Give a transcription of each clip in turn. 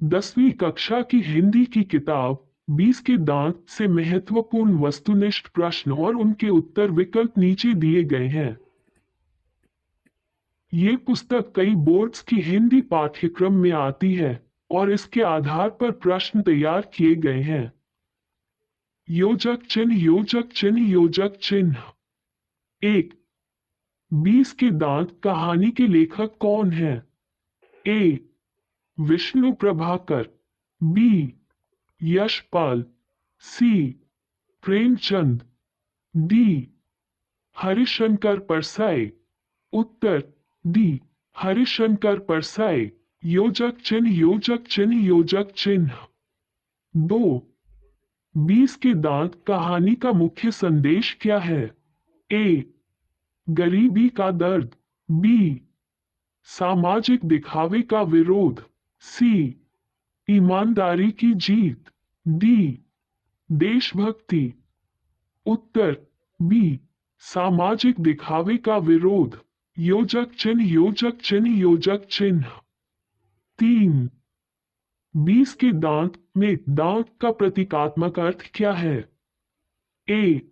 10वीं कक्षा की हिंदी की किताब 20 के दांत से महत्वपूर्ण वस्तुनिष्ठ प्रश्न और उनके उत्तर विकल्प नीचे दिए गए हैं। ये पुस्तक कई बोर्ड्स की हिंदी पाठ्यक्रम में आती है और इसके आधार पर प्रश्न तैयार किए गए हैं। योजक चिन्ह, योजक चिन्ह, योजक चिन्ह। एक, 20 के दांत कहानी के लेखक कौन है? ए, विष्णु प्रभाकर। बी, यशपाल। सी, प्रेमचंद। डी, हरिशंकर परसाई। उत्तर डी, हरिशंकर परसाई। योजक चिन्ह, योजक चिन्ह, योजक चिन्ह। दो, 20 के दांत कहानी का मुख्य संदेश क्या है? ए, गरीबी का दर्द। बी, सामाजिक दिखावे का विरोध। सी, ईमानदारी की जीत। डी, देशभक्ति। उत्तर बी, सामाजिक दिखावे का विरोध। योजक चिन्ह, योजक चिन्ह, योजक चिन्ह। तीन, 20 के दांत में दांत का प्रतीकात्मक अर्थ क्या है? ए,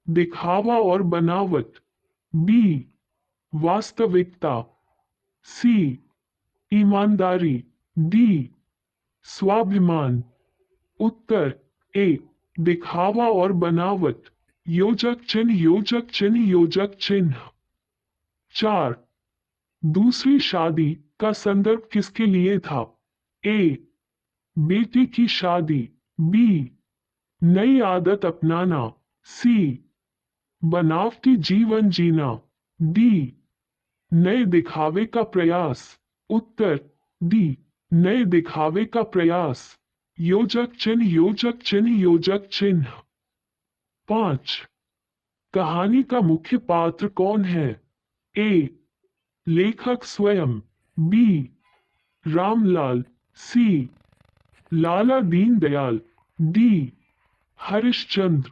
दिखावा और बनावट। बी, वास्तविकता। सी, ईमानदारी। डी, स्वाभिमान। उत्तर ए, दिखावा और बनावट। योजक चिन्ह, योजक चिन्ह, योजक चिन्ह। चार, दूसरी शादी का संदर्भ किसके लिए था? ए, बेटी की शादी। बी, नई आदत अपनाना। सी, बनावटी जीवन जीना। डी, नए दिखावे का प्रयास। उत्तर डी, नए दिखावे का प्रयास। योजक चिन्ह, योजक चिन्ह, योजक चिन्ह। पांच, कहानी का मुख्य पात्र कौन है? ए, लेखक स्वयं। बी, रामलाल। सी, लाला दीनदयाल। डी, हरिश्चंद्र।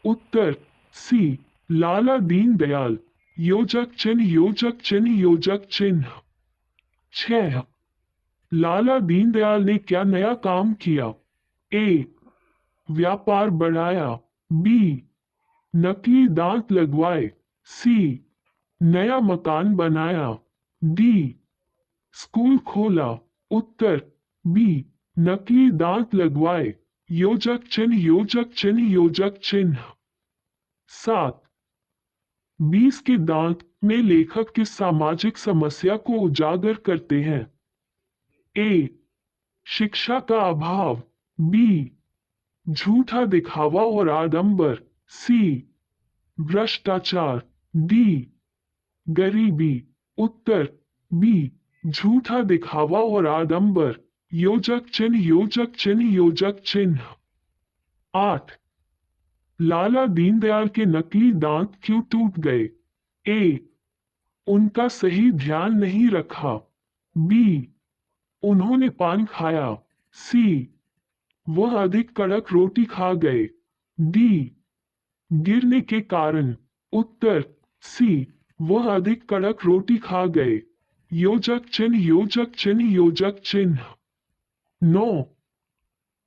उत्तर सी, लाला दीनदयाल। योजक चिन्ह, योजक चिन्ह, योजक चिन्ह। छह, लाला दीनदयाल ने क्या नया काम किया? ए, व्यापार बढ़ाया। बी, नकली दांत लगवाए। सी, नया मकान बनाया। डी, स्कूल खोला। उत्तर बी, नकली दांत लगवाए। योजक चिन्ह, योजक चिन्ह, योजक चिन्ह। सात, 20 के दांत में लेखक किस सामाजिक समस्या को उजागर करते हैं? ए, शिक्षा का अभाव। बी, झूठा दिखावा और आडंबर। सी, भ्रष्टाचार। डी, गरीबी। उत्तर बी, झूठा दिखावा और आडंबर। योजक चिन्ह, योजक चिन्ह, योजक चिन्ह। आठ, लाला दीनदयाल के नकली दांत क्यों टूट गए? ए, उनका सही ध्यान नहीं रखा। बी, उन्होंने पान खाया। सी, वह अधिक कड़क रोटी खा गए। डी, गिरने के कारण। उत्तर सी, वह अधिक कड़क रोटी खा गए। योजक चिन्ह, योजक चिन्ह, योजक चिन्ह। 9,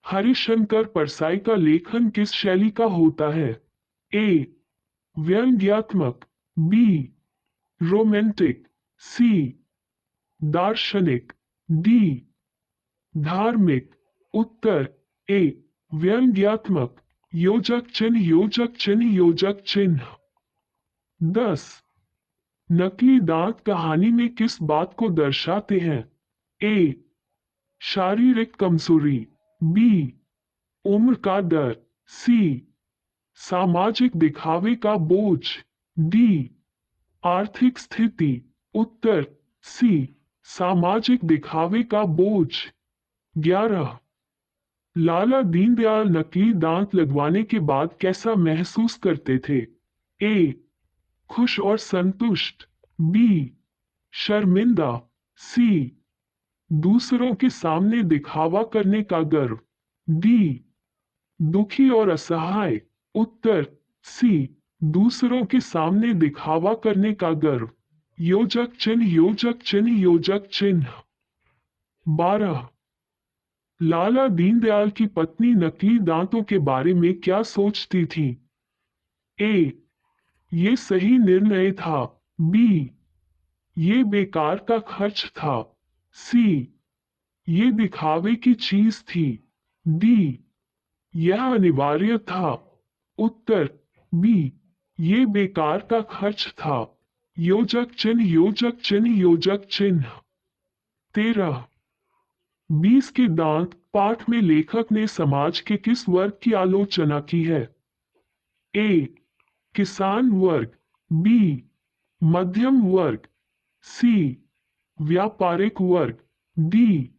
हरिशंकर परसाई का लेखन किस शैली का होता है? ए, व्यंग्यात्मक। B, romantic. सी, दार्शनिक। डी, धार्मिक। उत्तर ए, व्यंग्यात्मक। योजक चिन्ह, योजक चिन्ह, योजक चिन्ह। 10, नकली दांत कहानी में किस बात को दर्शाते हैं? ए, शारीरिक कमजोरी। बी, उम्र का डर। सी, सामाजिक दिखावे का बोझ। डी, आर्थिक स्थिति। उत्तर सी, सामाजिक दिखावे का बोझ। 11, लाला दीनदयाल नकली दांत लगवाने के बाद कैसा महसूस करते थे? ए, खुश और संतुष्ट। बी, शर्मिंदा। सी, दूसरों के सामने दिखावा करने का गर्व। डी, दुखी और असहाय। उत्तर सी, दूसरों के सामने दिखावा करने का गर्व। योजक चिन्ह, योजक चिन्ह, योजक चिन्ह। 12, लाला दीनदयाल की पत्नी नकली दांतों के बारे में क्या सोचती थी? ए, ये सही निर्णय था। बी, ये बेकार का खर्च था। सी, ये दिखावे की चीज थी। डी, यह अनिवार्य था। उत्तर बी, ये बेकार का खर्च था। योजक चिन्ह, योजक चिन्ह, योजक चिन्ह। 13। 20 के दांत पाठ में लेखक ने समाज के किस वर्ग की आलोचना की है? ए, किसान वर्ग। बी, मध्यम वर्ग। सी, व्यापारिक वर्ग। डी,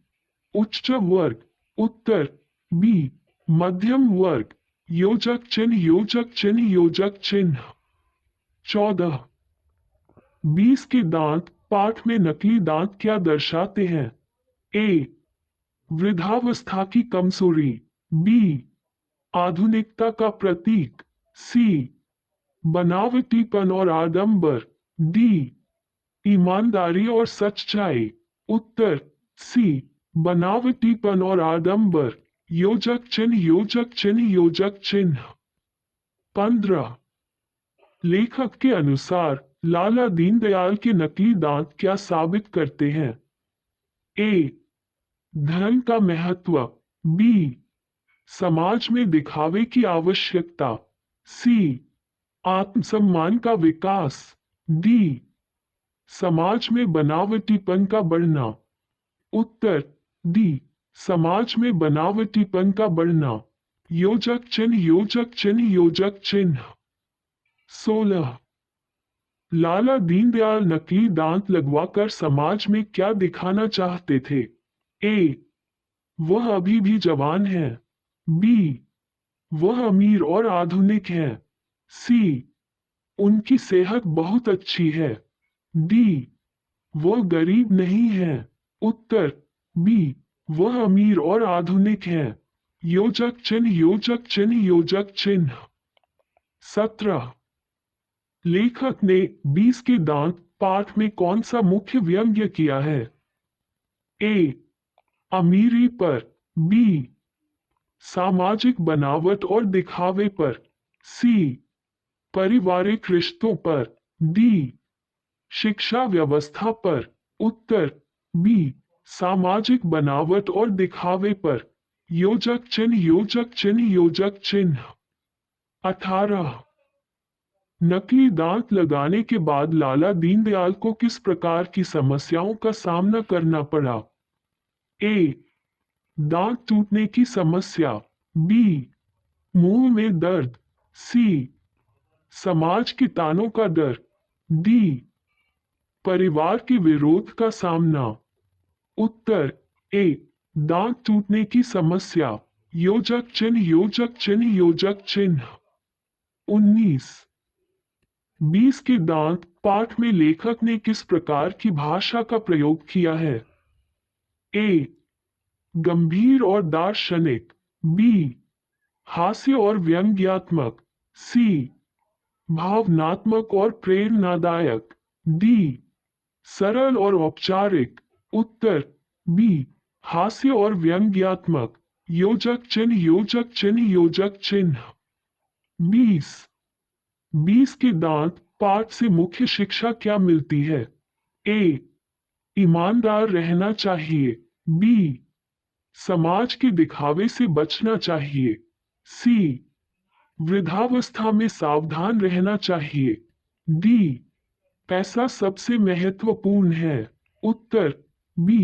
उच्च वर्ग। उत्तर बी, मध्यम वर्ग। योजक चिन्ह, योजक चिन्ह, योजक चिन्ह। 14। 20 के दांत पाठ में नकली दांत क्या दर्शाते हैं? ए, वृद्धावस्था की कमजोरी। बी, आधुनिकता का प्रतीक। सी, बनावटीपन और आडंबर। डी, ईमानदारी और सच्चाई। उत्तर सी, बनावटीपन और आडंबर। योजक चिन्ह, योजक चिन्ह, योजक चिन्ह। 15। लेखक के अनुसार लाला दीनदयाल के नकली दांत क्या साबित करते हैं? ए, धन का महत्व। बी, समाज में दिखावे की आवश्यकता। सी, आत्मसम्मान का विकास। डी, समाज में बनावटीपन का बढ़ना। उत्तर डी, समाज में बनावटीपन का बढ़ना। योजक चिन्ह, योजक चिन्ह, योजक चिन्ह। 16। लाला दीनदयाल नकली दांत लगवाकर समाज में क्या दिखाना चाहते थे? ए, वह अभी भी जवान है। बी, वह अमीर और आधुनिक है। सी, उनकी सेहत बहुत अच्छी है। डी, वह गरीब नहीं है। उत्तर बी, वह अमीर और आधुनिक है। योजक चिन्ह, योजक चिन्ह, योजक चिन्ह। 17। लेखक ने 20 के दांत पाठ में कौन सा मुख्य व्यंग्य किया है? ए, अमीरी पर। बी, सामाजिक बनावट और दिखावे पर। सी, पारिवारिक रिश्तों पर। डी, शिक्षा व्यवस्था पर। उत्तर बी, सामाजिक बनावट और दिखावे पर। योजक चिन्ह, योजक चिन्ह, योजक चिन्ह। 18। नकली दांत लगाने के बाद लाला दीनदयाल को किस प्रकार की समस्याओं का सामना करना पड़ा? ए, दांत टूटने की समस्या। बी, मुंह में दर्द। सी, समाज के तानों का डर। डी, परिवार के विरोध का सामना। उत्तर ए, दांत टूटने की समस्या। योजक चिन्ह, योजक चिन्ह, योजक चिन्ह। 19। 20 के दांत पाठ में लेखक ने किस प्रकार की भाषा का प्रयोग किया है? ए, गंभीर और दार्शनिक। बी, हास्य और व्यंग्यात्मक। सी, भावनात्मक और प्रेरणादायक। डी, सरल और औपचारिक। उत्तर बी, हास्य और व्यंग्यात्मक। योजक चिन्ह, योजक चिन्ह, योजक चिन्ह। 20। 20 के दांत पाठ से मुख्य शिक्षा क्या मिलती है? ए, ईमानदार रहना चाहिए। बी, समाज के दिखावे से बचना चाहिए। सी, वृद्धावस्था में सावधान रहना चाहिए। डी, पैसा सबसे महत्वपूर्ण है। उत्तर बी,